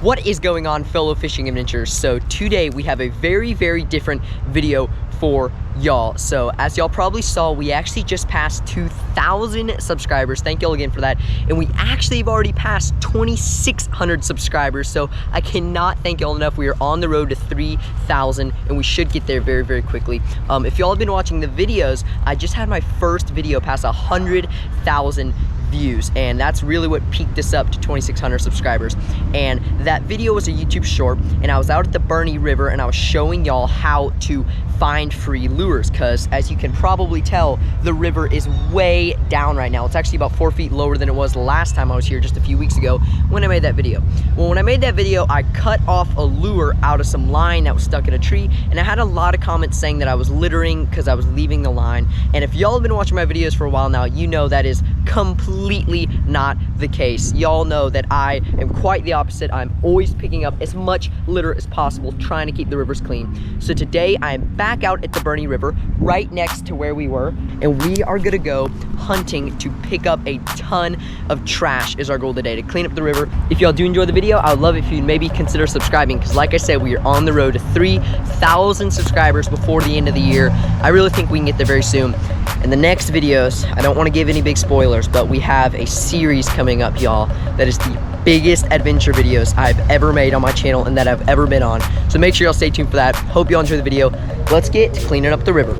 What is going on, fellow fishing adventurers? So today we have a very different video for y'all. So as y'all probably saw, we actually just passed 2,000 subscribers. Thank y'all again for that. And we actually have already passed 2,600 subscribers. So I cannot thank y'all enough. We are on the road to 3,000 and we should get there very quickly. If y'all have been watching the videos, I just had my first video pass 100,000 views, and that's really what peaked us up to 2,600 subscribers. And that video was a YouTube short, and I was out at the Boerne River and I was showing y'all how to find free lures, because as you can probably tell, the river is way down right now. It's actually about 4 feet lower than it was last time I was here just a few weeks ago when I made that video. Well, when I made that video, I cut off a lure out of some line that was stuck in a tree, and I had a lot of comments saying that I was littering because I was leaving the line. And if y'all have been watching my videos for a while now, you know that is completely not the case. Y'all know that I am quite the opposite. I'm always picking up as much litter as possible, trying to keep the rivers clean. So today I am back out at the Boerne River, right next to where we were, and we are gonna go hunting to pick up a ton of trash is our goal today, to clean up the river. If y'all do enjoy the video, I would love it if you'd maybe consider subscribing, because like I said, we are on the road to 3,000 subscribers before the end of the year. I really think we can get there very soon. In the next videos, I don't want to give any big spoilers, but we have a series coming up, y'all, that is the biggest adventure videos I've ever made on my channel and that I've ever been on. So make sure y'all stay tuned for that. Hope y'all enjoy the video. Let's get to cleaning up the river.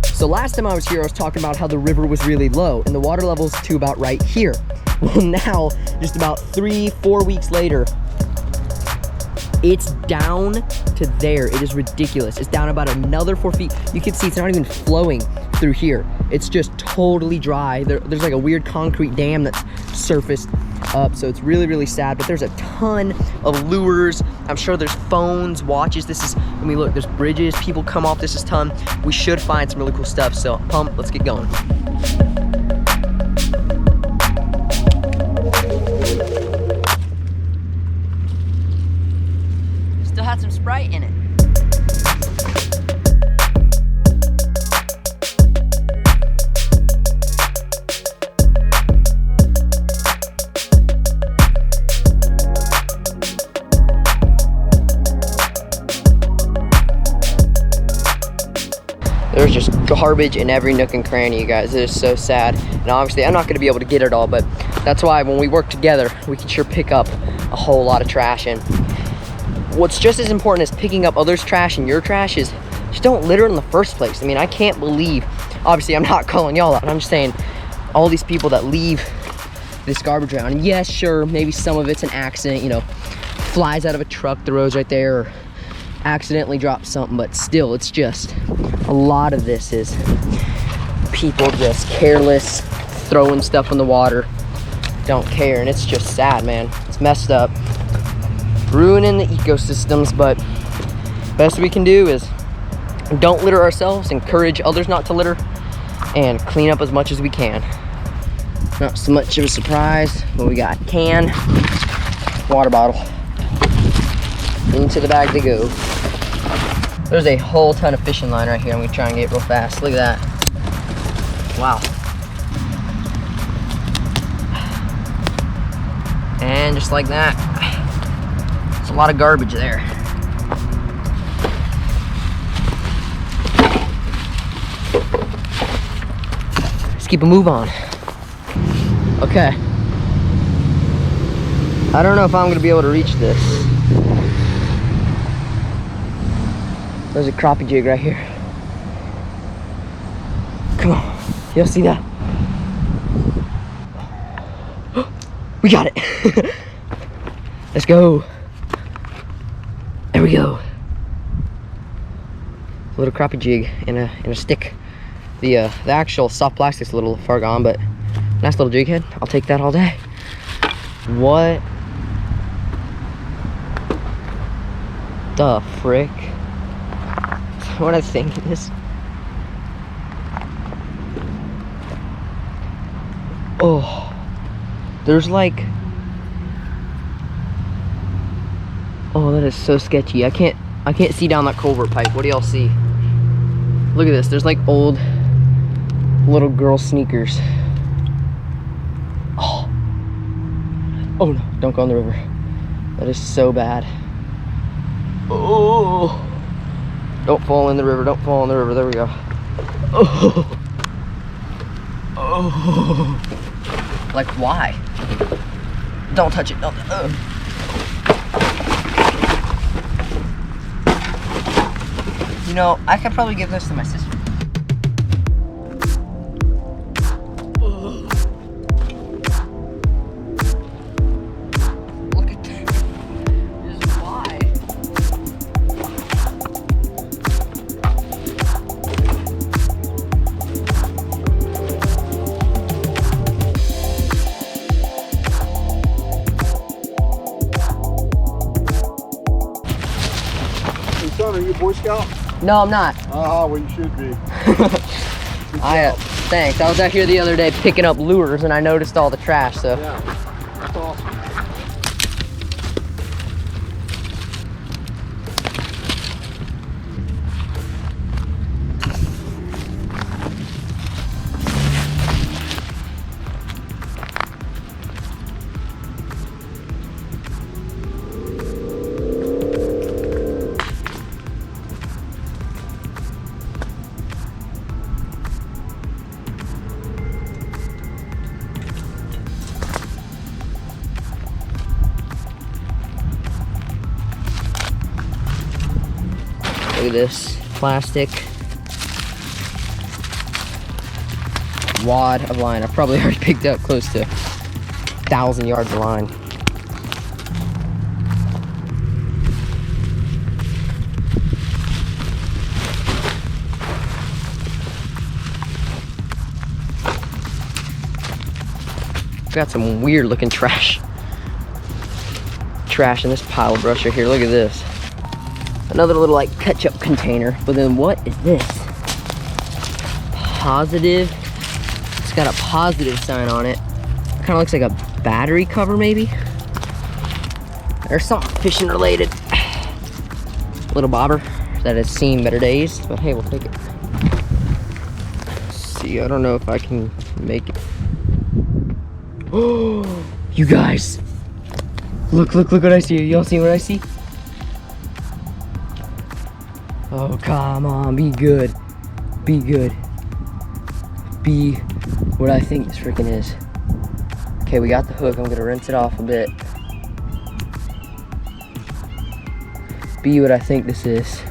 So last time I was here, I was talking about how the river was really low and the water level's to about right here. Well, now, just about 3-4 weeks later, it's down to there. It is ridiculous. It's down about another 4 feet. You can see it's not even flowing through here. It's just totally dry. There's like a weird concrete dam that's surfaced up, so it's really sad. But there's a ton of lures. I'm sure there's phones, watches. This is, I mean, look, there's bridges. People come off this ton. We should find some really cool stuff. So pump, let's get going. Still had some Sprite in it. There's just garbage in every nook and cranny, you guys. It is so sad. And obviously, I'm not going to be able to get it all, but that's why when we work together, we can sure pick up a whole lot of trash. And what's just as important as picking up others' trash and your trash is just don't litter in the first place. I mean, I can't believe, obviously I'm not calling y'all out, I'm just saying all these people that leave this garbage around. And yes, sure, maybe some of it's an accident, you know, flies out of a truck, the road's right there, or accidentally drops something, but still, it's just, a lot of this is people just careless, throwing stuff in the water, don't care, and it's just sad, man. It's messed up, ruining the ecosystems. But best we can do is don't litter ourselves, encourage others not to litter, and clean up as much as we can. Not so much of a surprise, but we got can, water bottle, into the bag to go. There's a whole ton of fishing line right here. I'm gonna try and get it real fast. Look at that. Wow. And just like that, it's a lot of garbage there. Let's keep a move on. Okay. I don't know if I'm gonna be able to reach this. There's a crappie jig right here. Come on, y'all see that? We got it. Let's go. There we go. A little crappie jig and a stick. The actual soft plastic's a little far gone, but nice little jig head. I'll take that all day. What the frick? What I think is, oh, there's like, oh, that is so sketchy. I can't see down that culvert pipe. What do y'all see? Look at this. There's like old little girl sneakers. Oh no, don't go in the river. That is so bad. Oh, don't fall in the river, don't fall in the river. There we go. Oh, oh. Like, why? Don't touch it. Don't. You know, I could probably give this to my sister. Look at that. This is why. Hey son, are you a Boy Scout? No, I'm not. Ah, well you should be. Thanks. I was out here the other day picking up lures and I noticed all the trash, so. Yeah, that's awesome. Look at this plastic wad of line. I've probably already picked up close to 1,000 yards of line. Got some weird looking trash in this pile of brush right here. Look at this. Another little like ketchup container. But then what is this? Positive. It's got a positive sign on it. Kind of looks like a battery cover maybe. There's something fishing related. Little bobber that has seen better days, but hey, we'll take it. Let's see, I don't know if I can make it. Oh, you guys. Look what I see. Y'all see what I see? Oh, come on, be good. Be good. Be what I think this freaking is. Okay, we got the hook. I'm gonna rinse it off a bit. Be what I think this is.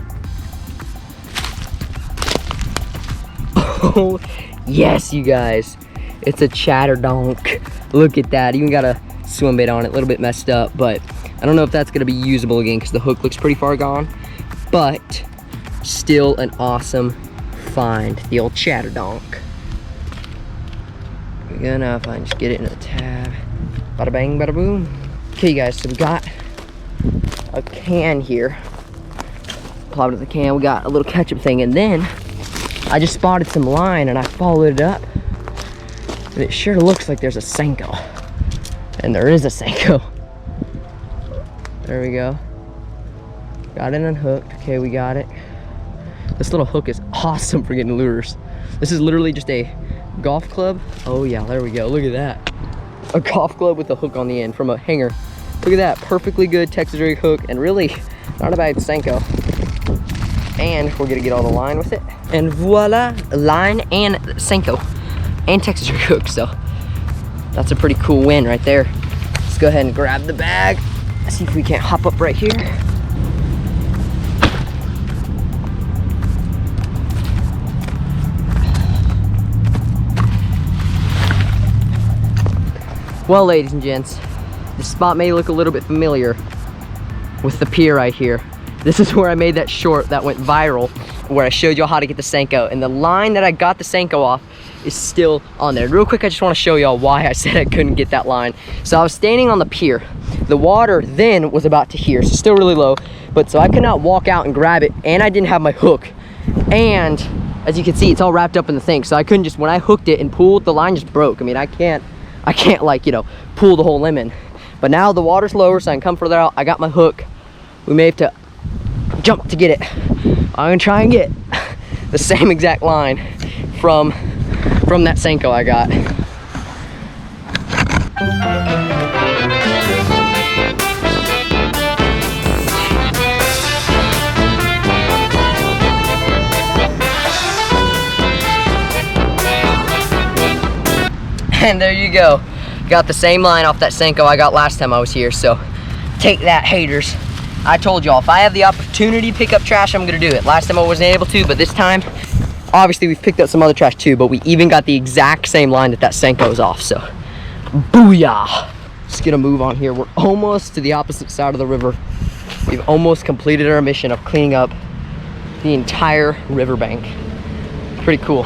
Oh, yes, you guys. It's a chatter donk. Look at that. Even got a swim bait on it. A little bit messed up, but I don't know if that's gonna be usable again because the hook looks pretty far gone. But still an awesome find, the old chatter donk. We're gonna, if I can just get it in a tab. Bada bang, bada boom. Okay, guys, so we got a can here. Plop it in the can. We got a little ketchup thing, and then I just spotted some line, and I followed it up, and it sure looks like there's a sanko, and there is a sanko. There we go. Got it unhooked. Okay, we got it. This little hook is awesome for getting lures. This is literally just a golf club. Oh yeah, there we go. Look at that. A golf club with a hook on the end from a hanger. Look at that, perfectly good Texas rig hook, and really not a bad sanko. And we're gonna get all the line with it. And voila, line and sanko and Texas rig hook. So that's a pretty cool win right there. Let's go ahead and grab the bag. See if we can't hop up right here. Well, ladies and gents, this spot may look a little bit familiar with the pier right here. This is where I made that short that went viral, where I showed y'all how to get the sanko, and the line that I got the sanko off is still on there. Real quick, I just want to show y'all why I said I couldn't get that line. So I was standing on the pier. The water then was about to here, so still really low, but so I could not walk out and grab it, and I didn't have my hook. And as you can see, it's all wrapped up in the thing, so I couldn't just, when I hooked it and pulled, the line just broke. I mean, I can't like, you know, pull the whole lemon. But now the water's lower, so I can come further out. I got my hook. We may have to jump to get it. I'm gonna try and get the same exact line from that sanko I got. And there you go. Got the same line off that Sanko I got last time I was here, so take that, haters. I told y'all, if I have the opportunity to pick up trash, I'm gonna do it. Last time I wasn't able to, but this time, obviously we've picked up some other trash too, but we even got the exact same line that Sanko is off, so booyah. Just gonna move on here. We're almost to the opposite side of the river. We've almost completed our mission of cleaning up the entire riverbank. Pretty cool.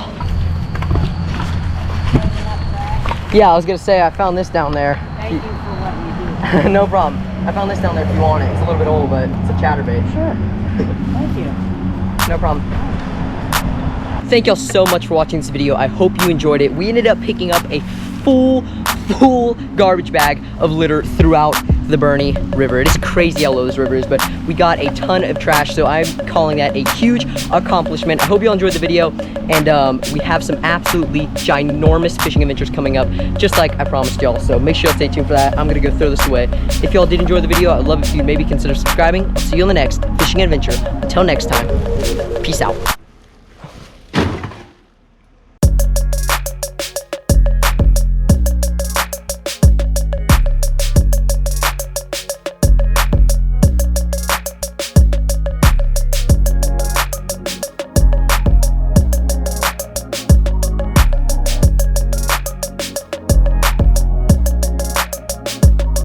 Yeah, I was gonna say, I found this down there. Thank you for letting me do it. No problem. I found this down there if you want it. It's a little bit old, but it's a chatterbait. Sure. Thank you. No problem. Thank y'all so much for watching this video. I hope you enjoyed it. We ended up picking up a full garbage bag of litter throughout the Boerne River. It is crazy how low this river is, but we got a ton of trash, so I'm calling that a huge accomplishment. I hope you all enjoyed the video, and we have some absolutely ginormous fishing adventures coming up, just like I promised y'all, so make sure y'all stay tuned for that. I'm gonna go throw this away. If y'all did enjoy the video, I'd love if you maybe consider subscribing. I'll see you on the next fishing adventure. Until next time, peace out.